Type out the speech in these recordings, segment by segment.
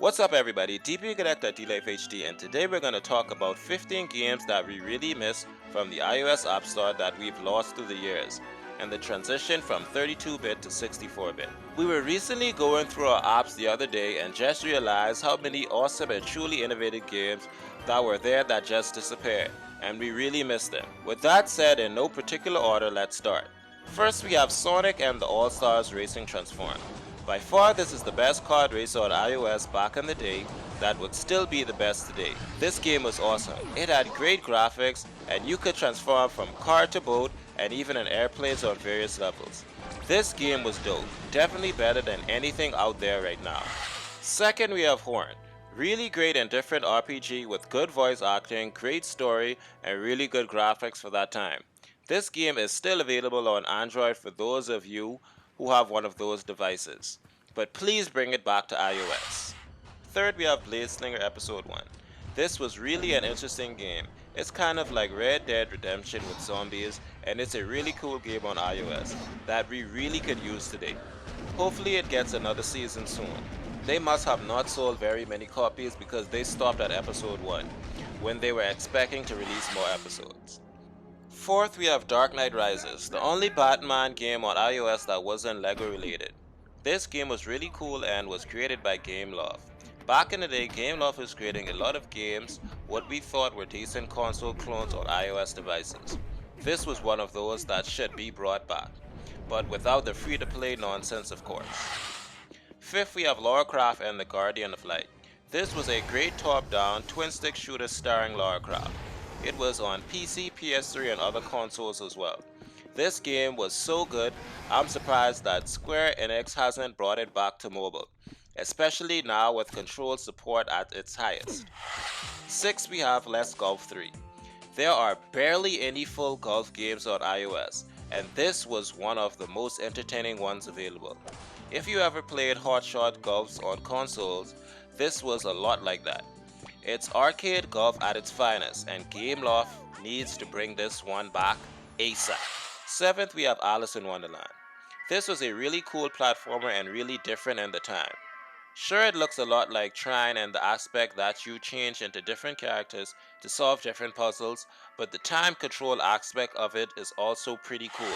What's up everybody, DP Connector D-Life HD, and today we're going to talk about 15 games that we really miss from the iOS App Store that we've lost through the years, and the transition from 32-bit to 64-bit. We were recently going through our apps the other day and just realized how many awesome and truly innovative games that were there that just disappeared, and we really miss them. With that said, in no particular order, let's start. First we have Sonic and the All-Stars Racing Transform. By far this is the best kart racer on iOS back in the day that would still be the best today. This game was awesome. It had great graphics and you could transform from car to boat and even in airplanes on various levels. This game was dope, definitely better than anything out there right now. Second we have Horn. Really great and different RPG with good voice acting, great story, and really good graphics for that time. This game is still available on Android for those of you who have one of those devices, but please bring it back to iOS. Third we have Blade Slinger Episode 1. This was really an interesting game. It's kind of like Red Dead Redemption with zombies, and it's a really cool game on iOS that we really could use today. Hopefully it gets another season soon. They must have not sold very many copies because they stopped at episode 1 when they were expecting to release more episodes. Fourth we have Dark Knight Rises, the only Batman game on iOS that wasn't LEGO related. This game was really cool and was created by Gameloft. Back in the day, Gameloft was creating a lot of games what we thought were decent console clones on iOS devices. This was one of those that should be brought back, but without the free-to-play nonsense of course. Fifth we have Lara Croft and the Guardian of Light. This was a great top-down twin-stick shooter starring Lara Croft. It was on PC, PS3, and other consoles as well. This game was so good, I'm surprised that Square Enix hasn't brought it back to mobile, especially now with control support at its highest. Sixth we have Let's Golf 3. There are barely any full golf games on iOS, and this was one of the most entertaining ones available. If you ever played Hot Shot Golfs on consoles, this was a lot like that. It's arcade golf at its finest, and Gameloft needs to bring this one back ASAP. Seventh we have Alice in Wonderland. This was a really cool platformer and really different in the time. Sure, it looks a lot like Trine in the aspect that you change into different characters to solve different puzzles, but the time control aspect of it is also pretty cool.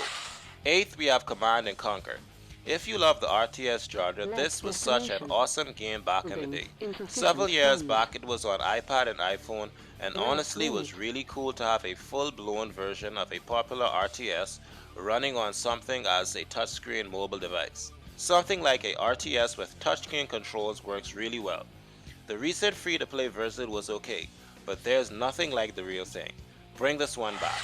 Eighth we have Command and Conquer. If you love the RTS genre, this was such an awesome game back in the day. Several years back it was on iPad and iPhone, and honestly was really cool to have a full-blown version of a popular RTS running on something as a touchscreen mobile device. Something like a RTS with touchscreen controls works really well. The recent free-to-play version was okay, but there's nothing like the real thing. Bring this one back.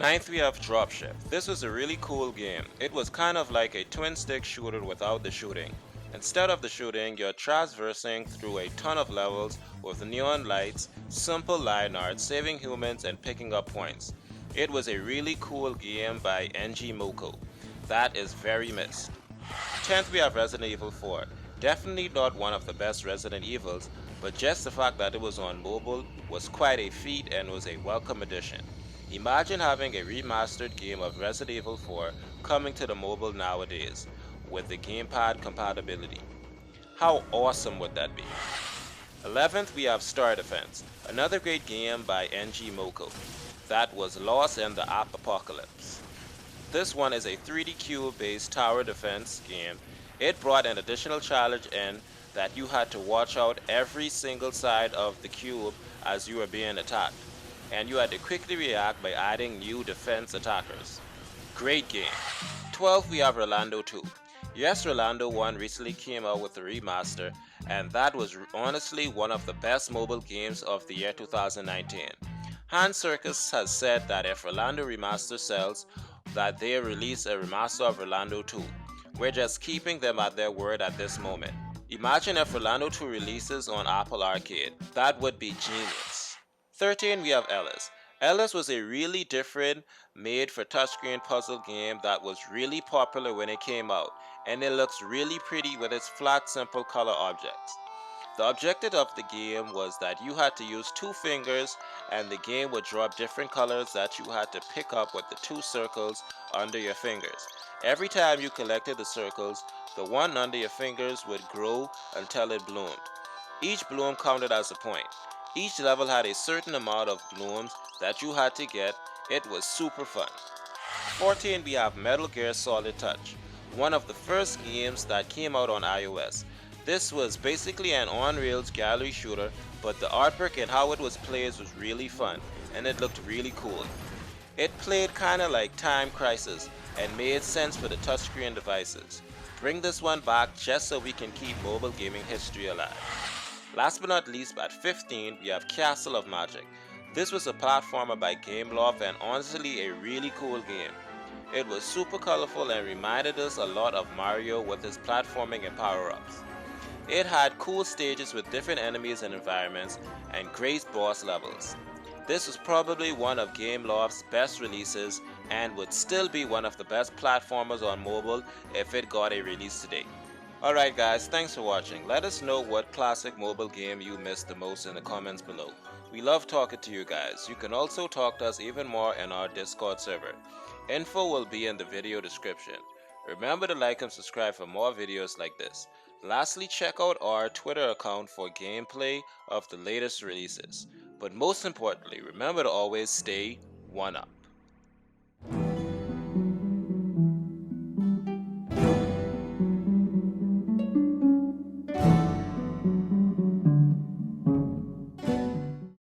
Ninth we have Dropship. This was a really cool game. It was kind of like a twin-stick shooter without the shooting. Instead of the shooting, you're traversing through a ton of levels with neon lights, simple line art, saving humans and picking up points. It was a really cool game by NG Moko. That is very missed. 10th we have Resident Evil 4. Definitely not one of the best Resident Evils, but just the fact that it was on mobile was quite a feat and was a welcome addition. Imagine having a remastered game of Resident Evil 4 coming to the mobile nowadays with the gamepad compatibility. How awesome would that be? 11th we have Star Defense, another great game by NG Moko that was lost in the app apocalypse. This one is a 3D cube based tower defense game. It brought an additional challenge in that you had to watch out every single side of the cube as you were being attacked, and you had to quickly react by adding new defense attackers. Great game. 12th we have Rolando 2. Yes, Rolando 1 recently came out with a remaster, and that was honestly one of the best mobile games of the year 2019. Hans Circus has said that if Rolando Remaster sells, that they release a remaster of Rolando 2. We're just keeping them at their word at this moment. Imagine if Rolando 2 releases on Apple Arcade. That would be genius. 13 we have Ellis. Ellis was a really different, made for touchscreen puzzle game that was really popular when it came out, and it looks really pretty with its flat, simple color objects. The objective of the game was that you had to use 2 fingers and the game would drop different colors that you had to pick up with the 2 circles under your fingers. Every time you collected the circles, the one under your fingers would grow until it bloomed. Each bloom counted as a point. Each level had a certain amount of blooms that you had to get. It was super fun. 14, we have Metal Gear Solid Touch, one of the first games that came out on iOS. This was basically an on-rails gallery shooter, but the artwork and how it was played was really fun, and it looked really cool. It played kinda like Time Crisis and made sense for the touchscreen devices. Bring this one back just so we can keep mobile gaming history alive. Last but not least, at 15, we have Castle of Magic. This was a platformer by Gameloft and honestly a really cool game. It was super colorful and reminded us a lot of Mario with its platforming and power-ups. It had cool stages with different enemies and environments and great boss levels. This was probably one of Gameloft's best releases and would still be one of the best platformers on mobile if it got a release today. Alright guys, thanks for watching. Let us know what classic mobile game you missed the most in the comments below. We love talking to you guys. You can also talk to us even more in our Discord server. Info will be in the video description. Remember to like and subscribe for more videos like this. Lastly, check out our Twitter account for gameplay of the latest releases. But most importantly, remember to always stay one up.